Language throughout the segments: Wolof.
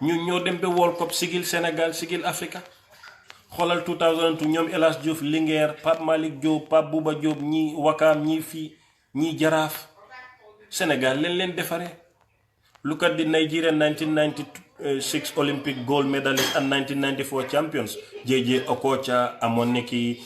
ñu ñoo dem ba World Cup sigil Sénégal sigil Africa xoolal 2002 ñoom El Hadj Diouf Linguère Pape Malick Diop Pape Bouba Diop ñii Wakaam ñii fii ñii Jaraaf Sénégal leen defaree. Look at the Nigerian 1996 Olympic gold medalist and 1994 champions JJ Okocha Amoneki.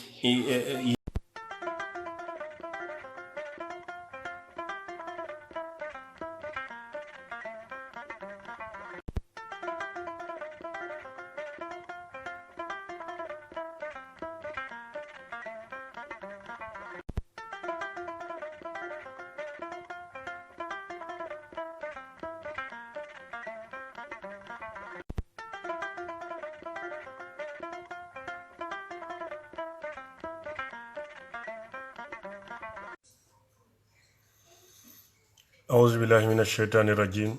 أعوذ بالله من الشيطان الرجيم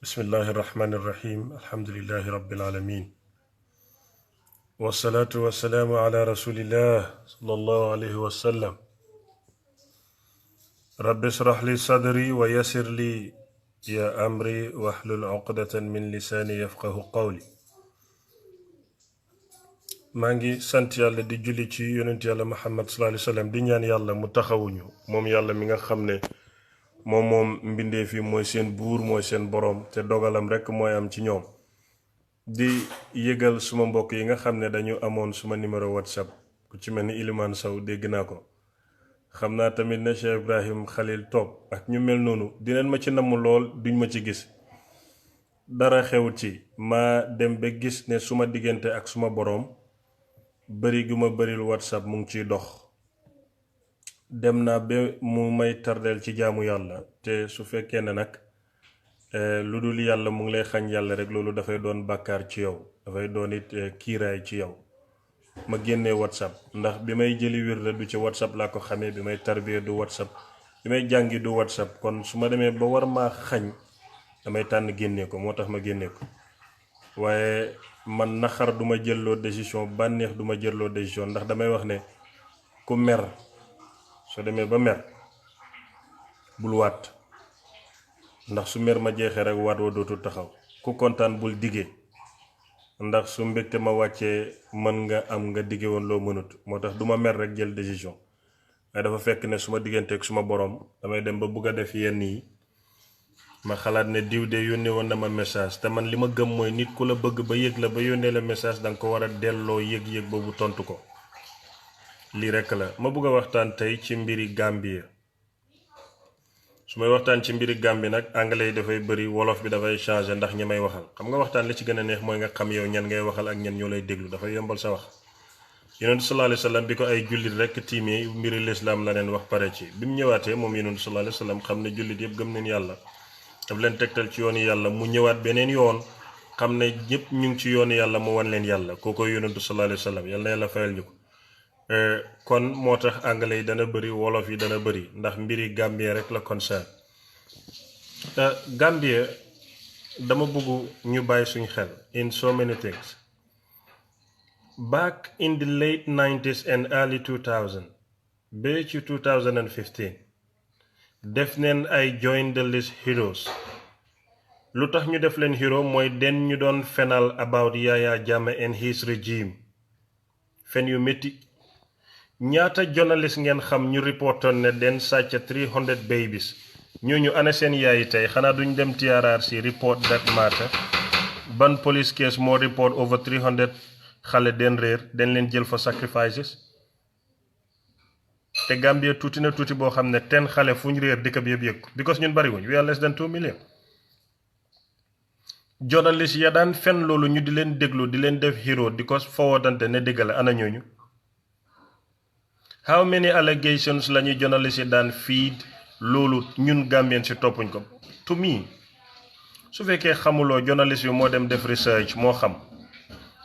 بسم الله الرحمن الرحيم الحمد لله رب العالمين والصلاة والسلام على رسول الله صلى الله عليه وسلم رب اشرح لي صدري ويسر لي يا أمري واحلل عقدة من لساني يفقه قولي مانغي سانت يالا دي جولي تي يونت يالا محمد صلى الله عليه وسلم دي ñaan yàlla mu taxawuñu moom yàlla mi nga xam ne moom mbindee fi mooy seen buur mooy seen borom te dogalam rekk mooy am ci ñoom di yëgal suma mbokk yi nga xam ne dañu amoon suma numéro WhatsApp ku ci mel ni Iliman Sow dégg naa ko xam naa tamit ne Cheikh Ibrahim Khalil Top ak ñu mel noonu dinañ ma ci namm lool duñ ma ci gis dara xew ci ma dem ba gis ne suma diggante ak suma boroom bari gu ma baril WhatsApp mu ngi ciy dox dem naa ba mu may tardeel ci jaamu yàlla te su fekkee ne nag lu dul yàlla mu ngi lay xañ yàlla rek loolu dafay doon bàkkaar ci yow dafay doon it kiiraay ci yow ma génnee WhatsApp ndax bi may jëli wirda du ci WhatsApp laa ko xamee bi may tarbiya du WhatsApp bi may jàngi du WhatsApp kon su ma demee ba war maa xañ damay tànn génnee ko moo tax ma génnee ko waaye man naxar duma jëlloo décision bànneex duma jëlloo décision ndax damay wax ne ku mer soo demee ba mer bul waat ndax su mer ma jeexee rek waat wa dootul taxaw ku kontaan bul dige ndax su mbégte ma wàccee mën nga am nga dige woon loo mënut moo tax duma mer rek jël décision waaye dafa fekk ne suma digganteeg suma borom damay dem ba bugg a def yenn yi ma xalaat ne diw de yónnee woon na ma message te man li ma gëm mooy nit ku la bëgg ba yëg la ba yónnee la message danga ko war a delloo yëg-yëg boobu tontu ko lii rekk la ma bëgg a waxtaan tey ci mbiri Gambie su may waxtaan ci mbiri Gambie nag anglais yi dafay bëri wolof bi dafay changer ndax ñi may waxal xam nga waxtaan li ci gën a neex mooy nga xam yow ñan ngay waxal ak ñan ñoo lay déglu dafay yombal sa wax yonent sallallahu alayhi wa sallam bi ko ay jullit rekk tiimee mbiri lislaam la leen wax pare ci bi mu ñëwaatee moom yonent sallallahu alayhi wa sallam xam ne jullit yëpp gëm neen yàlla daf leen tegtal ci yoonu yàlla mu ñëwaat beneen yoon xam ne ñëpp ñu ngi ci yoonu yàlla mu wan leen yàlla kooko yonent sallallahu alayhi wa sallam yàlla na yàlla fayal ñu ko kon moo tax anglais yi dana bëri wolof yi dana bëri ndax mbiri Gambie rek la concerne Gambie dama bëgg ñu bàyyi suñ xel in so many things back in the late 90s and early 2000 ba ci 2015 def neen ay join the list heroes lu tax ñu def leen hero mooy den ñu doon fenal about Yaya Jammeh and his regime fen yu métti ñaata journalist ngeen xam ñu reportoon ne den sàcc 300 babies ñooñu ana seen yaayi tey xanaa duñ dem TRRC report that matter ban police case moo report over 300 xale den réer den leen jël fa sacrifices te Gambia tuuti na tuuti boo xam ne 10 xale fu ñu réer dëkk bi yëpp yëg ko because ñun bariwuñ we are less than 2 million journalist ya daan fen loolu ñu di leen déglu di leen def hero di ko forwardante ne dëgg la ana ñooñu how many allegations lañu journalist yi daan feed loolu ñun Gambien si toppuñ ko to me su fekkee xamuloo journalist bi moo dem def research moo xam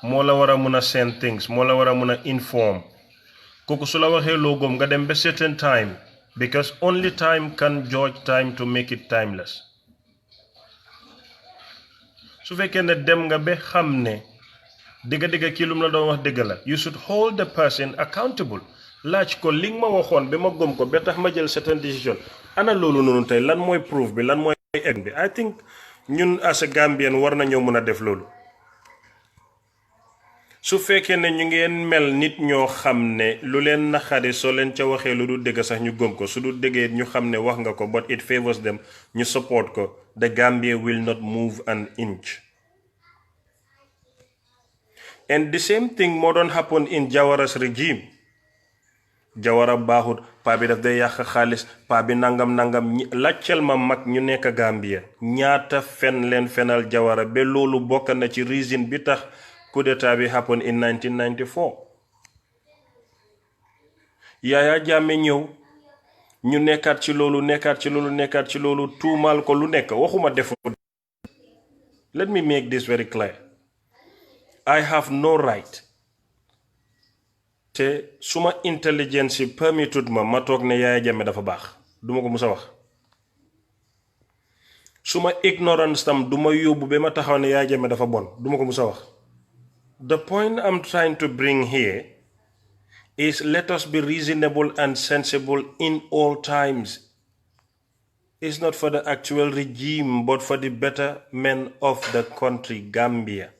moo la war a mun a send things moo la war a mun a inform kooku su la waxee loo gëm nga dem ba certain time because only time can judge time to make it timeless su fekkee ne dem nga ba xam ne dëgg-dëgg kii lu mu la doon wax dëgg la you should hold the person accountable laaj ko li nga ma waxoon ba ma gëm ko ba tax ma jël certain decision ana loolu noonu tey lan mooy proof bi lan mooy egg bi I think ñun as a Gambien war nañoo mën a def loolu su fekkee ne ñu ngeen mel nit ñoo xam ne lu leen naxari soo leen ca waxee lu du dëgg sax ñu gëm ko su du dëggee ñu xam ne wax nga ko but it favors them ñu support ko the Gambia will not move an inch. And the same thing moo doon happen in Jawara's regime. Jawara baaxut paa bi daf day yàq xaalis paa bi nangam laccel ma mag ñu nekk Gambia ñaata fen leen fenal Jawara ba loolu bokk na ci reason bi tax coup d'état bi happen in 1994. Yaya Jammeh ñëw ñu nekkaat ci loolu tuumaal ko lu nekk waxuma defu. Let me make this very clear. I have no right te suma intelligence permitted ma toog ne Yaya Jammeh dafa baax duma ko musa wax suma ignorance tam duma yóbbu ba ma taxaw ne Yaya Jammeh dafa bon duma ko musa wax. The point I'm trying to bring here is let us be reasonable and sensible in all times. It's not for the actual regime but for the betterment of the country Gambia.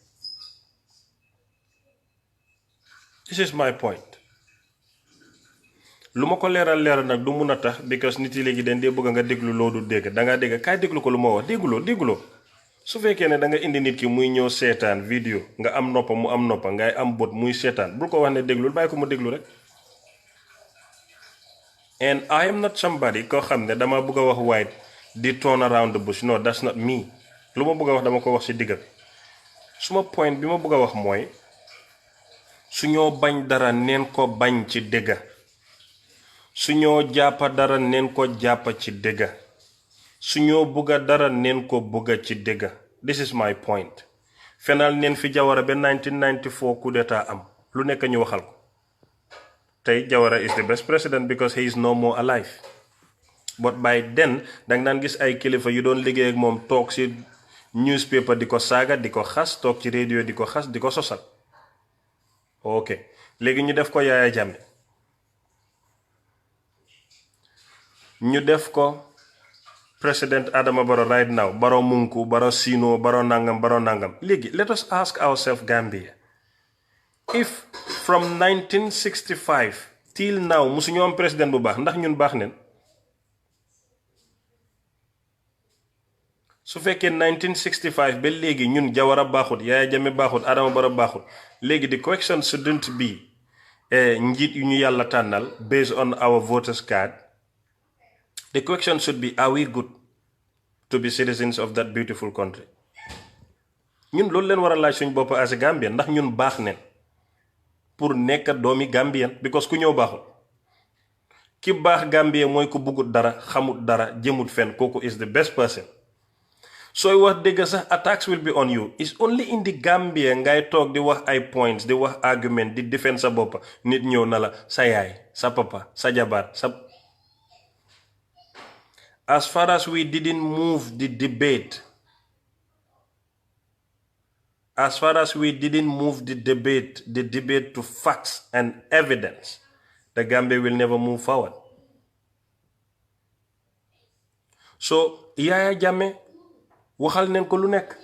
This is my point. lu ma ko leeral nag du mun a tax because nit yi léegi dañ dee bëgg nga déglu loo du dégg dangaa dégg kaay déglu ko lu ma wax dégguloo su fekkee ne da nga indi nit ki muy ñëw seetaan vidéo nga am noppa mu am noppa ngay am bot muy seetaan bul ko wax ne déglul bàyyi ko mu déglu rek. And I am not somebody koo xam ne dama bëgg a wax white di turn around the bush no that's not me lu ma bëgg a wax dama ko wax ci digga suma point bi ma bëgg a wax mooy su ñoo bañ dara neen ko bañ ci dëgga su ñoo jàppa dara neen ko jàppa ci dëgga su ñoo bugga dara neen ko bugga ci dëgga. This is my point. Fenal neen fi Jawara ba 1994 coup d'état am lu nekk ñu waxal ko tey Jawara is the best president because he is no more alive but by then dang daan gis ay kilifa yu doon liggéey ak moom toog ci newspaper di ko saaga di ko xas toog ci radio di ko xas di ko sosal. Ok léegi ñu def ko Yaya Jammeh ñu def ko President Adama Barrow right now Barrow Munku Barrow Sino Barrow nangam léegi let us ask ourselves Gambia if from 1965 till now musu ñu am président bu baax ndax ñun baax neen su fekkee 1965 ba léegi ñun Jawara baaxut Yaya Jammeh baaxut Adama Barrow baaxut léegi the question shouldn't be njiit yu ñu yàlla tànnal based on our voters card. The question should be, are we good to be citizens of that beautiful country? ñun loolu leen war a laaj suñ bopp as a Gambian ndax ñun baax neen pour nekk doomi Gambian because ku ñëw baaxul ki baax Gambia mooy ku buggut dara xamut dara jëmut fen kooku is the best person. sooy wax dëgg sax attacks will be on you. It's only in the Gambia ngay toog di wax ay points di wax argument di defend sa bopp nit ñëw na la sa yaay sa papa sa jabar sa. As far as we didn't move the debate to facts and evidence, the Gambia will never move forward. So Yaya Jammeh waxal neen ko lu nekk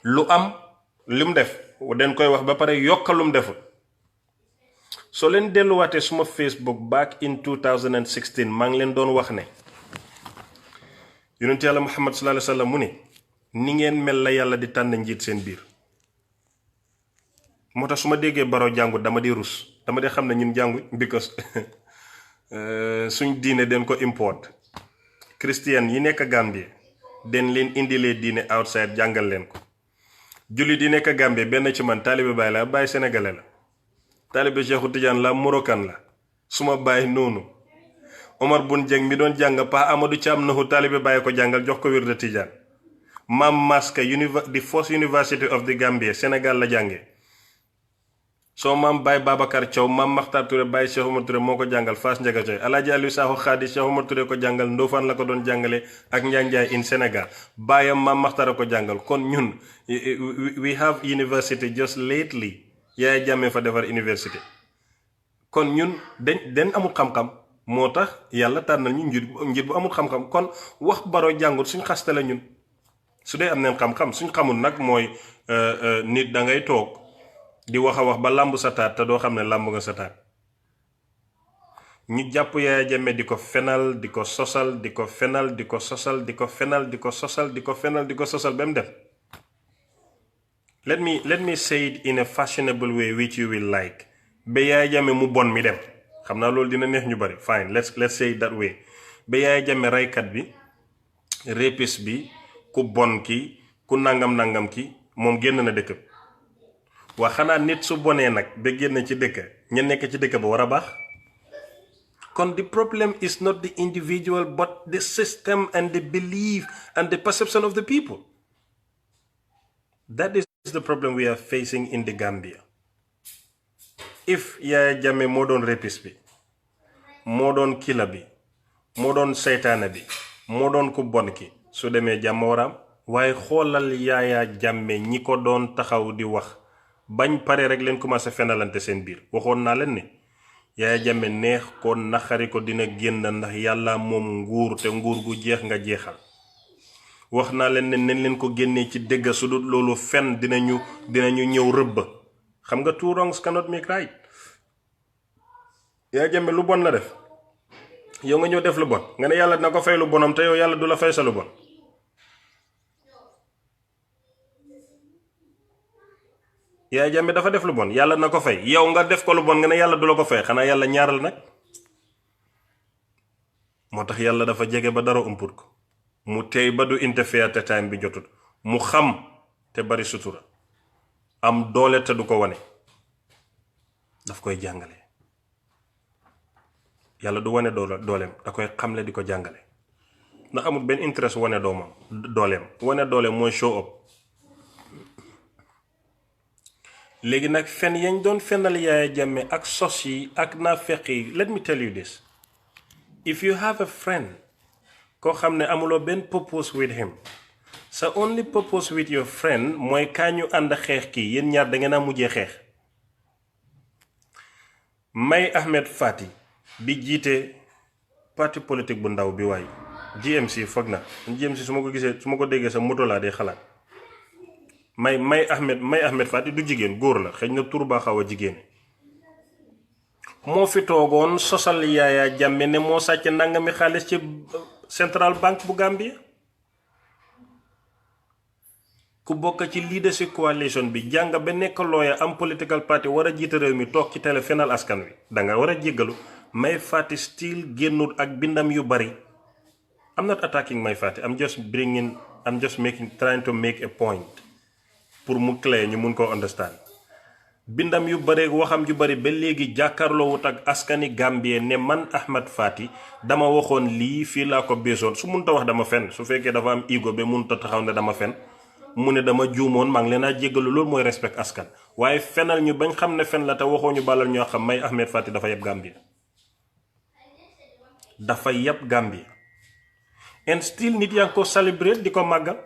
lu am lim def den koy wax ba pare yokkal lum deful. soo leen delluwaatee suma Facebook back in 2016 maa ngi leen doon wax ne yonent yàlla Muhammad sallallahu alayhi wa sallam mu ne ni ngeen mel la yàlla di tànn njiit seen biir moo tax su ma déggee Barrow jàngut dama di rus dama di xam ne ñun jàngut because suñ diine den ko import christian yi nekk Gambie den leen indilee diine outside jàngal leen ko jullit yi nekk Gambie benn ci man taalibe Baay la Baay sénégalais la taalibe Cheikhu Tidiane la Moroccan la suma baay noonu Omar Bun Jeng mi doon jàng Pa Amadou Thiam naxu taalibe Baay ko jàngal jox ko wirde Tidiane Mam Maska the first university of the Gambia Sénégal la jànge soo maam Baay Babacar Thiaw maam Makhtar Touré Baay Cheikh Oumar Touré moo ko jàngal Fass Ndiaga Coy Alaaji Aliou Sakho Khadi Cheikh Oumar Touré ko jàngal Ndofane la ko doon jàngale ak Njaanjaay in Sénégal baayam maam Makhtar ko jàngal kon ñun we have university just lately Yaya Jammeh fa defar université kon ñun den amul xam-xam moo tax yàlla tànnal ñu njiit bu amul xam-xam kon wax Barrow jàngut suñ xaste la ñun su dee am neen xam-xam. suñ xamul nag mooy nit da ngay toog di wax a wax ba làmb sa taat te doo xam ne làmb nga sa taat. ñu jàpp Yaya Jammeh di ko fenal di ko sosal di ko fenal di ko sosal di ko fenal di ko sosal di ko fenal di ko sosal ba mu dem. let me say it in a fashionable way which you will like. ba Yaya Jammeh mu bon mi dem. xam naa loolu dina neex ñu bari. fine let's say it that way. ba Yaya Jammeh raykat bi, rapiste bi, ku bon ki, ku nangam ki moom génn na dëkk bi. waa xanaa nit su bonee nag ba génn ci dëkk ña nekk ci dëkk ba war a baax. kon the problem is not the individual but the system and the belief and the perception of the people. That is the problem we are facing in the Gambia. If Yaya Jammeh moo doon rapiste bi, moo doon killer bi, moo doon seytaane bi, moo doon ku bon ki, su demee jàmm waraam. waaye xoolal Yaya Jammeh ñi ko doon taxaw di wax bañ pare rek leen commencé fenalante seen biir. waxoon naa leen ne Yaya Jammeh neex ko naxari ko dina génn ndax yàlla moom nguur te nguur gu jeex nga jeexal. wax naa leen ne nañ leen ko génnee ci dëgg su dul loolu fen dinañu ñëw rëbb. xam nga two wrongs cannot make right. Yaya Jammeh lu bon la def yow nga ñëw def lu bon nga ne yàlla dina ko fay lu bonam te yow yàlla du la fay sa lu bon. Yaya Jammeh dafa def lu bon yàlla na ko fay yow nga def ko lu bon nga ne yàlla du la ko fay. xanaa yàlla ñaaral nag. moo tax yàlla dafa jege ba dara umput ko. mu tey ba du interfere te time bi jotut. mu xam te bari sutura. am doole te du ko wane. daf koy jàngale. yàlla du wane dooleem da koy xamle di ko jàngale. ndax amul benn interest wane dooleem. wane dooleem mooy show up. léegi nag fen yañ doon fenal Yaya Jammeh ak sos yi ak naafeq yi. let me tell you this. if you have a friend koo xam ne amuloo benn purpose with him, sa only purpose with your friend mooy kaa ñu ànd xeex kii yéen ñaar da ngeen a mujjee xeex. May Ahmed Fatty bi jiite parti politique bu ndaw bi waay GMC foog na GMC su ma ko déggee sa moto laa dee xalaat. May Ahmed Fatty du jigéen góor la xëy na tur baa xaw a jigéen. moo fi toogoon sosal Yaya Jammeh ne moo sàcc nangami xaalis ci Central Bank bu Gambia. ku bokk ci leadership coalition bi jàng ba nekk lawyer am political party war a jiite réew mi toog ci télé fenal askan wi danga war a jéggalu. May Fatty still génnul ak bindam yu bari. I'm not attacking May Fatty. I'm just trying to make a point pour mu clair ñu mun koo understand. bindam yu bare waxam ju bari ba léegi jàkkaarloowut ak askani Gambie ne man Ahmed Fatty dama waxoon lii fii laa ko beesoon. su munta wax dama fen su fekkee dafa am ego ba munta taxaw ne dama fen mu ne dama juumoon maa ngi leen a jéggalu. loolu mooy respect askan. waaye fenal ñu bañ xam ne fen la te waxoo ñu balal ñoo xam May Ahmed Fatty dafa yeb Gambie. dafa yeb Gambie. and still nit yaa ngi ko celebrate di ko màggal.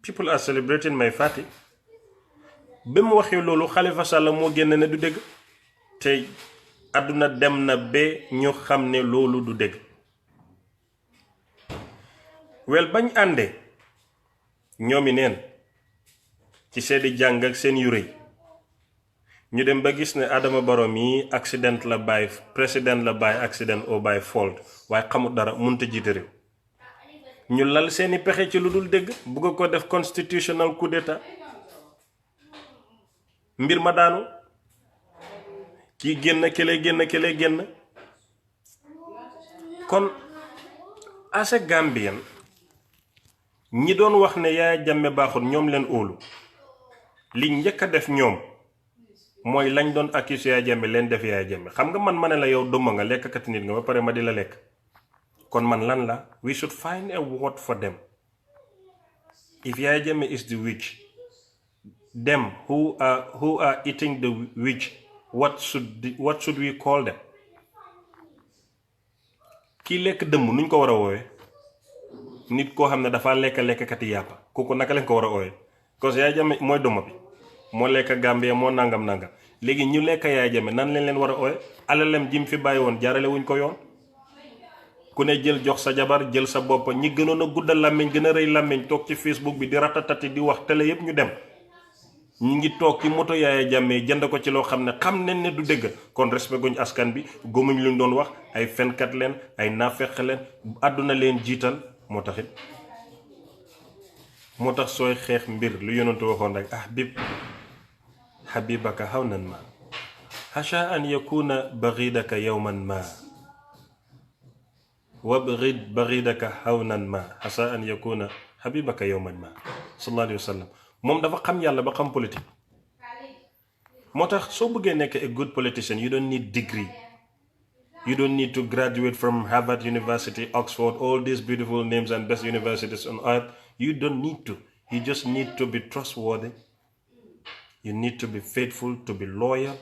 people are celebrating May Fatty. ba mu waxee loolu Khalifa Sall moo génn ne du dëgg. te àdduna dem na ba ñu xam ne loolu du dëgg. wel bañ àndee ñoomi neen ci seeni jàng ak seen yu rëy ñu dem ba gis ne Adama Barrow mi accident la by président la by accident or by fault waaye xamut dara munta jiite réew. ñu lal seeni pexe ci lu dul dëgg bugg ko def constitutional coup d'état. mbir ma daanu kii génn kële génn. kon as a Gambian ñi doon wax ne Yaya Jammeh baaxul ñoom leen óolu. li njëkk a def ñoom mooy lañ doon accuse Yaya Jammeh leen def Yaya Jammeh. xam nga man ma ne la yow duma nga lekkati nit nga ba pare ma di la lekk. kon man lan la we should find a word for them. if Yaya Jammeh is the witch, them who are eating the witch, what should we call them? kii lekk dëmm nuñ ko war a woowe? nit koo xam ne dafa lekkati yàppa kooku naka lañ ko war a woowe? parce que Yaya Jammeh mooy duma bi moo lekk Gambie moo nangam léegi ñu lekk Yaya Jammeh nan leen war a woowe? alalem jim fi bàyyi woon jaarale wuñ ko yoon. ku ne jël jox sa jabar jël sa bopp, ñi gënoon a guddal làmmiñ gën a rëy làmmiñ toog ci Facebook bi di ratatati di wax télé yépp ñu dem. ñi ngi toog ci moto Yaaya Jammeh jënd ko ci loo xam ne xam nañ ne du dëgg, kon respect guñ askan bi, gëmuñ luñ doon wax, ay fenkat leen, ay naafeq leen, àdduna leen jiital. moo taxit moo tax sooy xeex mbir lu yonentu waxoon rek habibaka hawnan ma hasha an yakuna baghidaka yawman ma wabghid baghidaka hawnan ma hasha an yakuna habibaka yawman ma. sallallahu alayhi wa sallam moom dafa xam yàlla ba xam politique. moo tax soo bëggee nekk a good politician you don't need degree, you don't need to graduate from Harvard University, Oxford, all these beautiful names and best universities on earth. You don't need to. You just need to be trustworthy. You need to be faithful, to be loyal.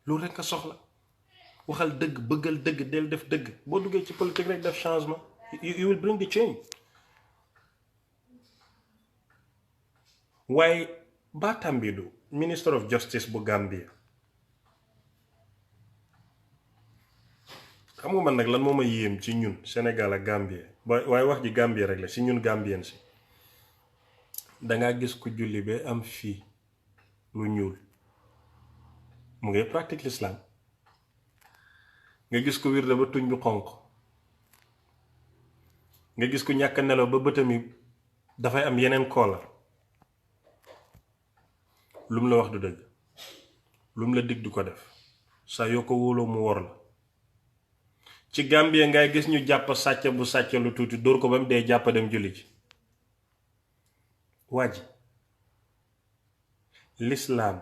loolu rek nga soxla. waxal dëgg, bëggal dëgg, del def dëgg. boo duggee ci politique rek def changement. You will bring the change. waaye Batambidu, Minister of Justice bu Gambia, xam nga man nag lan moo ma yéem ci ñun Sénégal ak Gambie, waaye wax ji Gambie rek la, si ñun Gambien si dangaa gis ku julli ba am fii lu ñuul mu ngay pratique l'islam, nga gis ko wirde ba tuñ bi xonq, nga gis ko ñàkk nelaw ba bëtami dafay am yeneen koola, lum la wax du dëgg, lum la dig du ko def, saa yoo ko wóoloo mu wor la. ci Gambie ngay gis ñu jàpp sàcc bu sàcc lu tuuti dóor ko ba mu dee jàpp dem julli ji. waa ji lislaam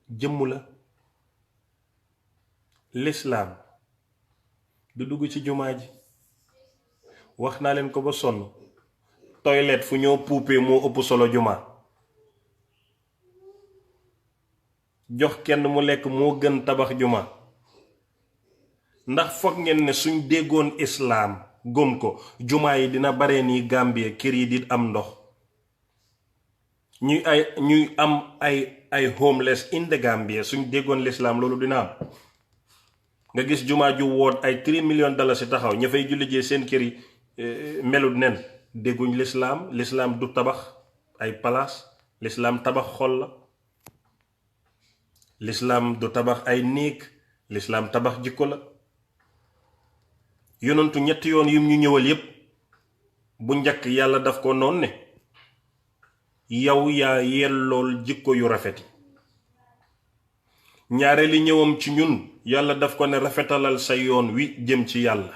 jëmm la, lislaam du dugg ci jumaa ji. wax naa leen ko ba sonn, toilette fu ñoo puupee moo ëpp solo jumaa. jox kenn mu lekk moo gën tabax jumaa. ndax foog ngeen ne suñ déggoon islaam gëm ko jumaa yi dina bare nii Gambie, kër yi di am ndox, ñuy am ay homeless in the Gambie. suñ déggoon lislaam loolu dina am. nga gis jumaa ju woot ay 3 million dollars si taxaw, ña fay julli jee seen kër yi melut nen. dégguñ lislaam. lislaam du tabax ay palaas, lislaam tabax xol la. lislaam du tabax ay néeg, lislaam tabax jikko la. yonentu ñetti yoon yim ñu ñëwal yépp bu njëkk yàlla daf ko noon ne yow yaa yellool jikko yu rafet yi. ñaareeli ñëwam ci ñun yàlla daf ko ne rafetalal sa yoon wi jëm ci yàlla.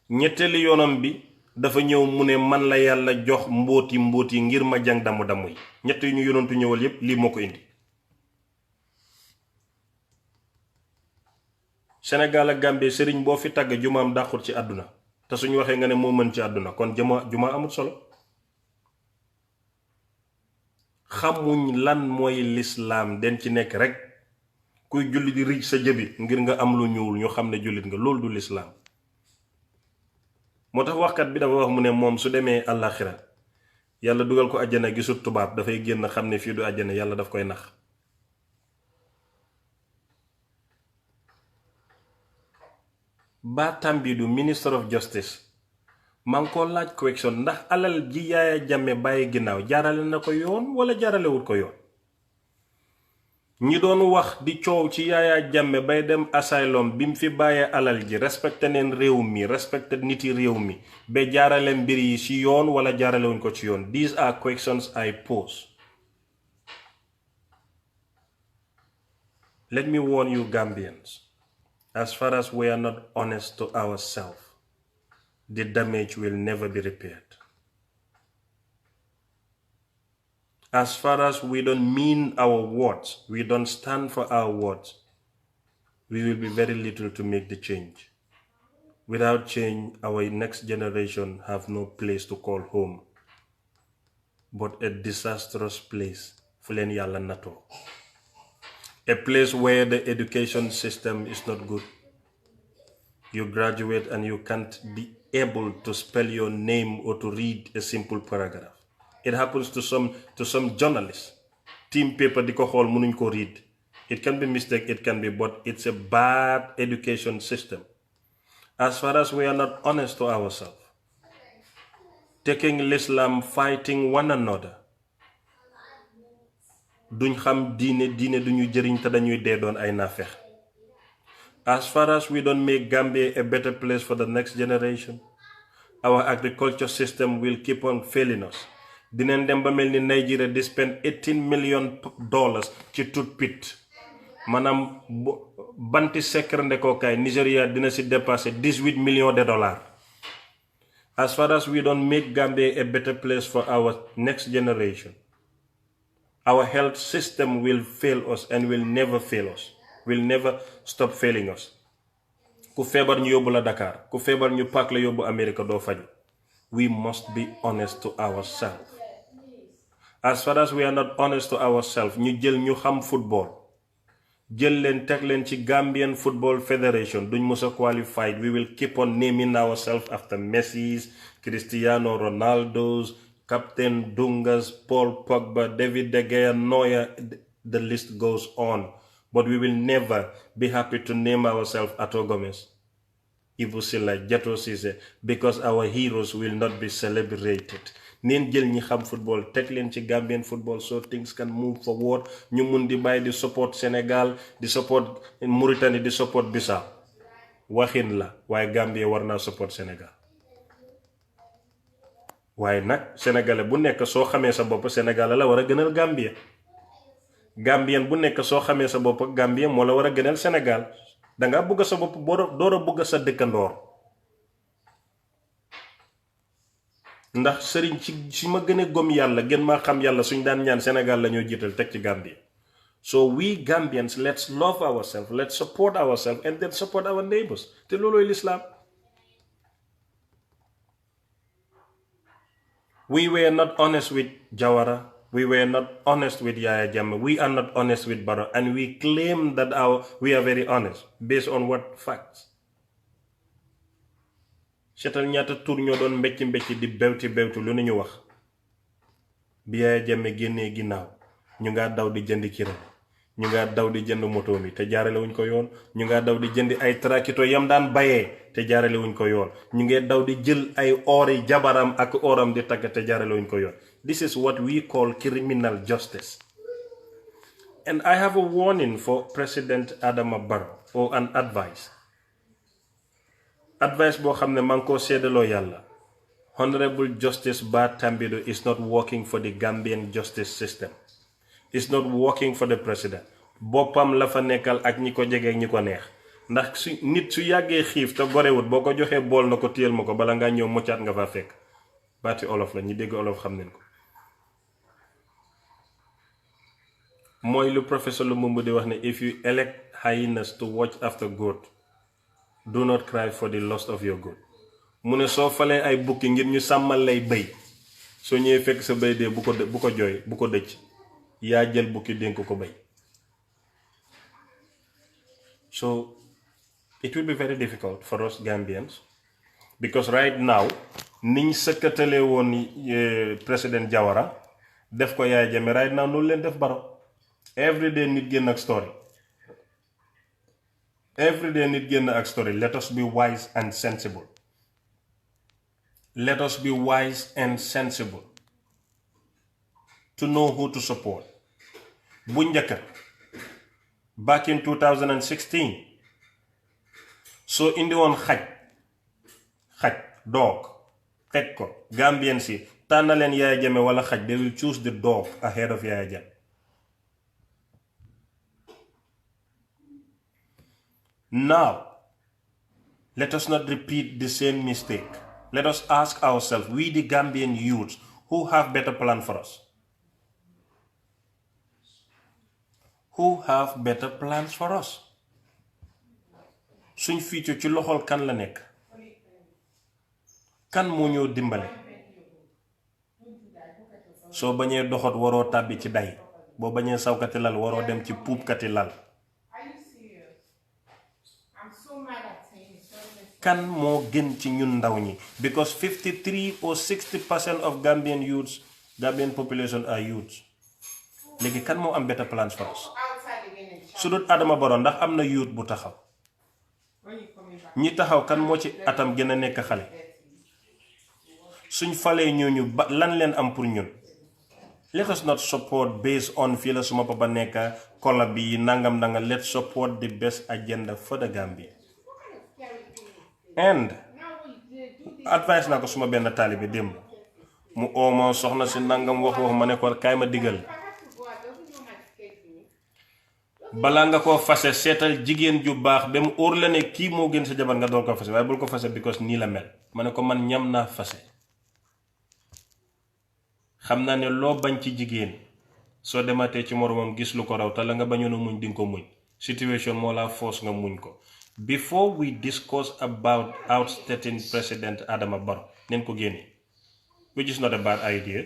ñetteeli yoonam bi dafa ñëw mu ne man la yàlla jox mbóoti ngir ma jàng damu yi. ñett yu ñu yonentu ñëwal yépp lii moo ko indi. Sénégal ak Gambie sëriñ boo fi tàgg jumaam dàqut ci àdduna, te suñu waxee nga ne moo mën ci àdduna, kon juma amul solo. xamuñ lan mooy lislaam, den ci nekk rek kuy julli di rij sa jëbi ngir nga am lu ñuul ñu xam ne jullit nga. loolu du lislaam. moo tax waxkat bi dafa wax mu ne moom su demee àllaaxira yàlla dugal ko àjjana gisut tubaab, dafay génn xam ne fii du àjjana, yàlla daf koy nax. Batambidu, Minister of Justice, maa ngi ko laaj question, ndax alal ji Yaaya Jammeh bàyyi ginnaaw jaarale na ko yoon wala jaaralewul ko yoon. ñi doon wax di coow ci Yaaya Jammeh bay dem asylum bi mu fi bàyyee alal ji, respecté neen réew mi, respecté niti réew mi, ba jaarale mbir yi ci yoon wala jaaralewuñ ko ci yoon. These are questions I pose. Let me warn you Gambians. As far as we are not honest to ourselves, the damage will never be repaired. As far as we don't mean our words, we don't stand for our words, we will be very little to make the change. Without change, our next generation have no place to call home, but a disastrous place, fulen yalla nato. A place where the education system is not good. You graduate and you can't be able to spell your name or to read a simple paragraph. It happens to some journalists. Team paper di ko xool mënuñ ko read. It can be mistake, it can be, but it's a bad education system. As far as we are not honest to ourselves, taking Islam, fighting one another, duñ xam diine duñu jëriñ te dañuy dee doon ay nafex. As far as we don't make Gambia a better place for the next generation, our agriculture system will keep on failing us. Dinañ dem ba mel ni Nigeria di spend $18 million ci toothpick. Manam banti secret ndekookaay Nigeria dina si dépasser $18 millions. As far as we don't make Gambia a better place for our next generation, our health system will fail us and will never fail us, will never stop failing us. Ku feebar ñu yóbbu la Dakar, ku feebar ñu paak la yóbbu America doo faju. We must be honest to ourselves. As far as we are not honest to ourselves, ñu jël ñu xam football, jël leen teg leen ci Gambian Football Federation, duñ musa qualified. We will keep on naming ourselves after Messi's, Cristiano Ronaldo's, Captain Dungas, Paul Pogba, David De Gea, Neuer, the list goes on. But we will never be happy to name ourselves Ato Gomez, Ibu Silla, Jato Cisse, because our heroes will not be celebrated. Neen jël ñi xam football teg leen ci Gambian football so things can move forward. Ñu mun di bàyyi di support Sénégal, di support Mauritanie, di support Bissau. Waxin la waaye Gambia war naa support Sénégal. waaye nag sénégalais bu nekk soo xamee sa bopp Sénégal la war a gënal Gambia. Gambien bu nekk soo xamee sa bopp Gambien moo la war a gënal Sénégal. Danga bëgg sa bopp door a bëgg sa dëkkandoor. ndax sëriñ ci ma gën a gëm yàlla gën maa xam yàlla suñ daan ñaan Sénégal la ñoo jiital teg ci Gambia. So we Gambians, let's love ourselves, let's support ourselves and then support our neighbors. te loolooy l'Islam. We were not honest with Jawara. We were not honest with Yaya Jammeh. We are not honest with Barrow. And we claim that we are very honest. Based on what facts? Seetal ñaata tur ñoo doon mbecc di bewti lu ñu wax. Bi Yaya Jammeh génnee ginnaaw ñu nga daw di jënd kiram. Ñu nga daw di jënd moto mi te jaarale wuñ ko yoon. Ñu nga daw di jënd ay trakito yam daan bayee te jaarale wuñ ko yoon. ñu ngee daw di jël ay ori jabaram ak oram di tagg te jaarale wuñ ko yoon. This is what we call criminal justice. And I have a warning for President Adama Barrow, or an advice. Advice boo xam ne maa ngi koo seedaloo yàlla. Honorable Justice Bah Tambidou is not working for the Gambian justice system. It's not working for the president. Boppam la fa nekkal ak ñi ko jege ñi ko neex. Ndax nit su yàggee xiif te gorewut boo ko joxee bool na ko téyel ma ko bala ngaa ñëw moccaat nga fa fekk. Baati olof la ñi dégg olof xam nañ ko. mooy lu professeur Lumumba di wax ne if you elect hyenas to watch after goat, do not cry for the loss of your goat. mu ne soo falee ay bukki ngir ñu sàmmal lay bëy soo ñëwee fekk sa bëy dee bu ko jooy bu ko dëcc yaa jël bukki dénk ko bëy. So it will be very difficult for us Gambians because right now niñ sëkkatale woon président Jawara def ko Yaya Jammeh right now noonu leen def Barrow. Every day nit génn ak story. Every day nit génn ak story. Let us be wise and sensible. Let us be wise and sensible to know who to support. Bu njëkk back in 2016 so indi woon xaj dog teg ko Gambien si tànna leen Yaya Jammeh wala xaj, they will choose the dog ahead of Yaya Jammeh. Now let us not repeat the same mistake. Let us ask ourselves, we the Gambian youths, who have better plan for us? Who have better plans for us? Suñ future ci loxol kan la nekk? Kan moo ñoo dimbale? Soo bañee doxot waroo tàbbi ci day. Boo bañee sawkati lal waroo dem ci puubkati lal. Kan moo gën ci ñun ndaw ñi? Because 53 or 60% of Gambian youths, Gambian population are youths. Léegi kan moo am better plans for us? su dul Adama Barrow ndax am na youth bu taxaw ñi taxaw kan moo ci atam gën a nekk xale suñ falee ñooñu ba lan leen am pour ñun. Let us not support based on fii la suma papa nekk kola bi nangam nangam. Let's support the best agenda for the Gambia. And advice naa ko suma benn taalibe démb mu ooma soxna si nangam wax ma ne ko kaay ma digal balaa nga koo fase seetal jigéen ju baax ba mu óor la ne kii moo gën sa jabar nga doon ko fase waaye bul ko fase because nii la mel. ma ne ko man ñam naa fase xam naa ne loo bañ ci jigéen soo dematee ci moromam gis lu ko raw te la nga bañoon a muñ dinga ko muñ situation moo la force nga muñ ko. Before we discuss about ousting President Adama Barrow neen ko génne which is not a bad idea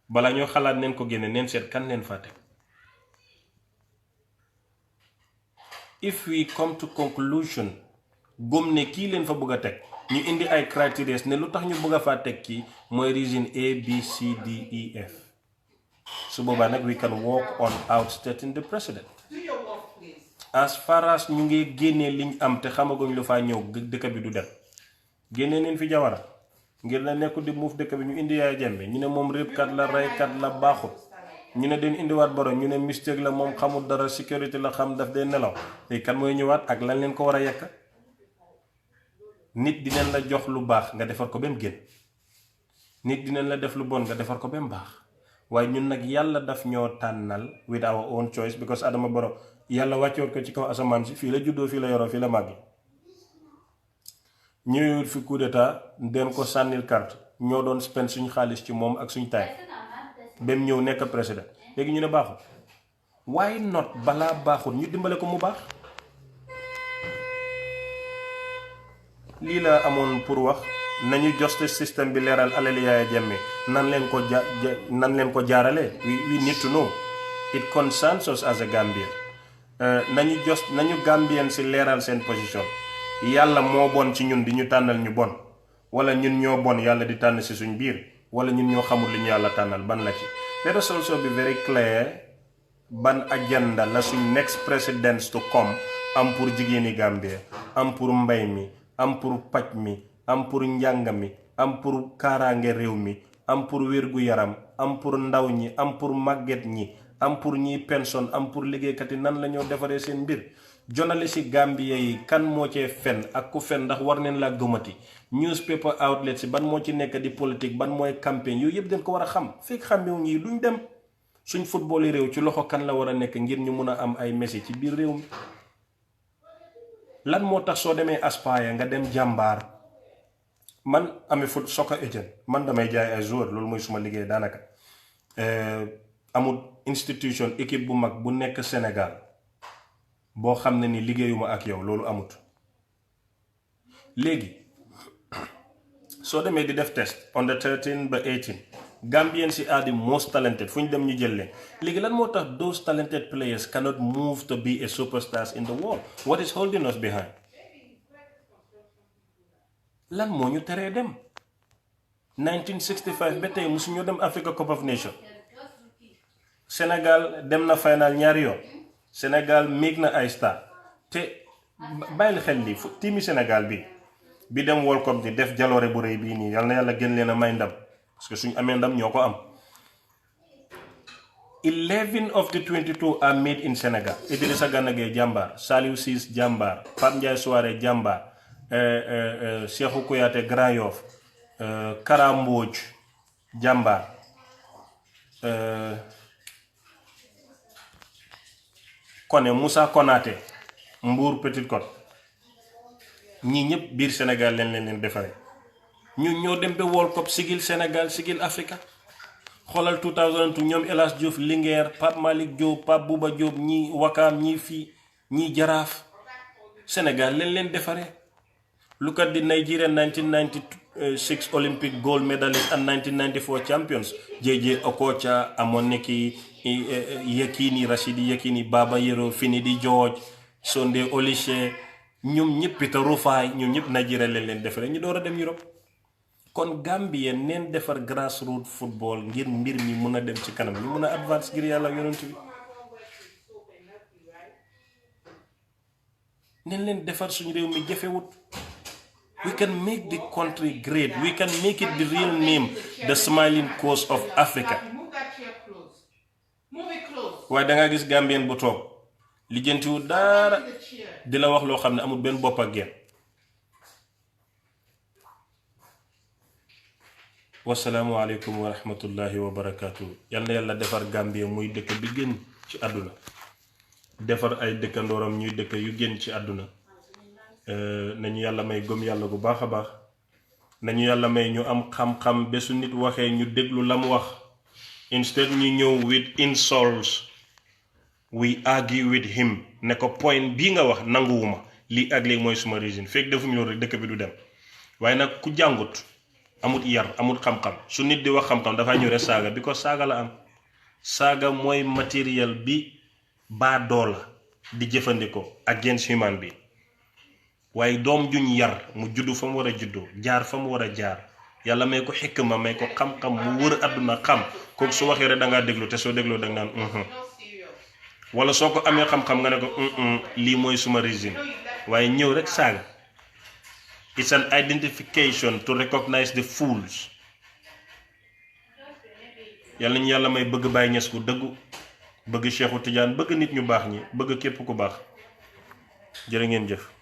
balaa ñoo xalaat neen ko génne neen seet kan leen fàtte. If we come to conclusion gëm ne kii leen fa bëgg a teg ñu indi ay criteria ne lu tax ñu bëgg a faa teg kii mooy reason A B C D E F su boobaa nag we can work on ousting the president. As far as ñu ngi génnee liñ am te xamaguñ lu faa ñëw dëkk bi du dem génnee neen fi Jawara ngir na nekku di muuf dëkk bi ñu indi Yaya Jammeh ñu ne moom réebkat la reykat la baaxut ñu ne den indiwaat Barrow ñu ne mistake la moom xamul dara sécurité la xam daf dee nelaw léegi kan mooy ñëwaat ak lan leen ko war a yekk. Nit dinañ la jox lu baax nga defar ko ba mu gën nit dinañ la def lu bon nga defar ko ba mu baax waaye ñun nag yàlla daf ñoo tànnal with our own choice because Adama Barrow yàlla wàccoon ko ci kaw asamaan si fii la juddoo fii la yoroo fii la màggi ñëwul fi coup d'état den ko sànnil carte ñoo doon spend suñ xaalis ci moom ak suñ taay ba mu ñëw nekk président léegi ñu ne baaxul why not balaa baaxul ñu dimbale ko mu baax. lii la amoon pour wax nañu justice system bi leeral alali Yaya Jammeh nan leen ko jaarale we need to know it concerns us as a Gambian. nañu Gambien si leeral seen position yàlla moo bon ci ñun di ñu tànnal ñu bon wala ñun ñoo bon yàlla di tànn si suñ biir wala ñun ñoo xamul li ñu yàlla tànnal ban la ci. Let us also be very clear ban agenda la suñ next presidents to come am pour jigéeni Gambia am pour mbay mi am pour paj mi am pour njàng mi am pour kaaraange réew mi am pour wérgu yaram am pour ndaw ñi am pour màgget ñi am pour ñiy pension am pour liggéeykat yi nan la ñoo defaree seen mbir. journaliste yi Gambie yi kan moo cee fen ak ku fen ndax war neen laa gëmati newspaper outlets yi ban moo ci nekk di politique ban mooy campagne yooyu yëpp dañ ko war a xam fekk xamewu ñi duñ dem suñ football yi réew ci loxo kan la war a nekk ngir ñu mun a am ay message ci biir réew mi. lan moo tax soo demee Aspire nga dem Jàmbaar man amee foot soccer agent man damay jaay ay joueur loolu mooy suma liggéey daanaka amul institution équipe bu mag bu nekk Sénégal boo xam ne ni liggéeyuma ak yow loolu amut. léegi soo demee di def test under 13 ba 18 Gambians si are the most talented fu ñu dem ñu jël leen léegi lan moo tax those talented players cannot move to be a superstars in the world. What is holding us behind? lan moo ñu teree dem 1965 ba tey musuñoo dem Africa Cup of Nations. Sénégal dem na final ñaari yoon Sénégal méeg na ay star te bàyyil xel lii fu tiimi Sénégal bi dem World Cup di def jaloore bu rëy bii nii yal na yàlla gën leen a may ndam parce que suñu amee ndam ñoo ko am. 11 of the 22 are made in Sénégal. Idrissa Gana Gueye Jàmbaar, Saliou Ciss Jàmbaar, Pape Ndiaye Souaré Jàmbaar, Cheikhou Kouyaté Grand Yoff, Kara Mbodj Jàmbaar, Koné Moussa Konaté Mbour Petite Côte ñii ñëpp biir Sénégal leen defaree ñun ñoo dem ba World Cup sigil Sénégal sigil Africa. xoolal 2002 ñoom El Hadj Diouf Linguère Pape Malick Diop Pape Bouba Diop ñii Wakaam ñii fii ñii Jaraaf Sénégal leen defaree. Look at the Nigerian 1996 Olympic gold medalist and 1994 champions JJ Okocha Amoneki Yekini Rashidi Yekini Baba Yero Finidi George Sunday Olishe ñoom ñëpp Peter Rufai ñoom ñëpp Nigeria leen defaree ñu door a dem Europe. kon Gambie neen defar grassroots football ngir mbir mi mun a dem ci kanam ñu mun a advance ngir yàlla yonent bi nañ leen defar suñu réew mi jafewut. We can make the country great. We can make it the real name, the smiling coast of Africa. waaye da nga gis Gambien bu toog lijjantiwu dara di la wax loo xam ne amul benn bopp ak genn. wasalaamu aleykum wa rahmatullahi wa barakaatu. yal na yàlla defar Gambie muy dëkk bi gën ci àdduna, defar ay dëkkandooram ñuy dëkk yu gën ci àdduna. nañu yàlla may gëm yàlla bu baax a baax, nañu yàlla may ñu am xam-xam ba su nit waxee ñu déglu la mu wax, instead ñu ñëw with insults we argue with him ne ko point bii nga wax nanguwuma lii ak lii mooy suma reason. fekk defuñu loolu rek dëkk bi du dem. waaye nag ku jàngut amut yar amut xam-xam, su nit di wax xam-xam dafay ñëw rek saaga bi ko saaga la am. saaga mooy matériel bi baadoola di jëfandikoo against human bi. waaye doom juñ yar mu juddu fa mu war a juddoo jaar fa mu war a jaar, yàlla may ko xikma may ko xam-xam mu wër àdduna xam kooku su waxee rek da ngaa déglu, te soo dégloo da nga naan wala soo ko amee xam-xam nga ne ko lii mooy suma régime. waaye ñëw rek saaga. It's an identification to recognize the fools. yàlla ñu yàlla may bëgg Baay Ñas ku dëggu, bëgg Cheikhu Tidiane, bëgg nit ñu baax ñi, bëgg képp ku baax. jërë ngeen jëf.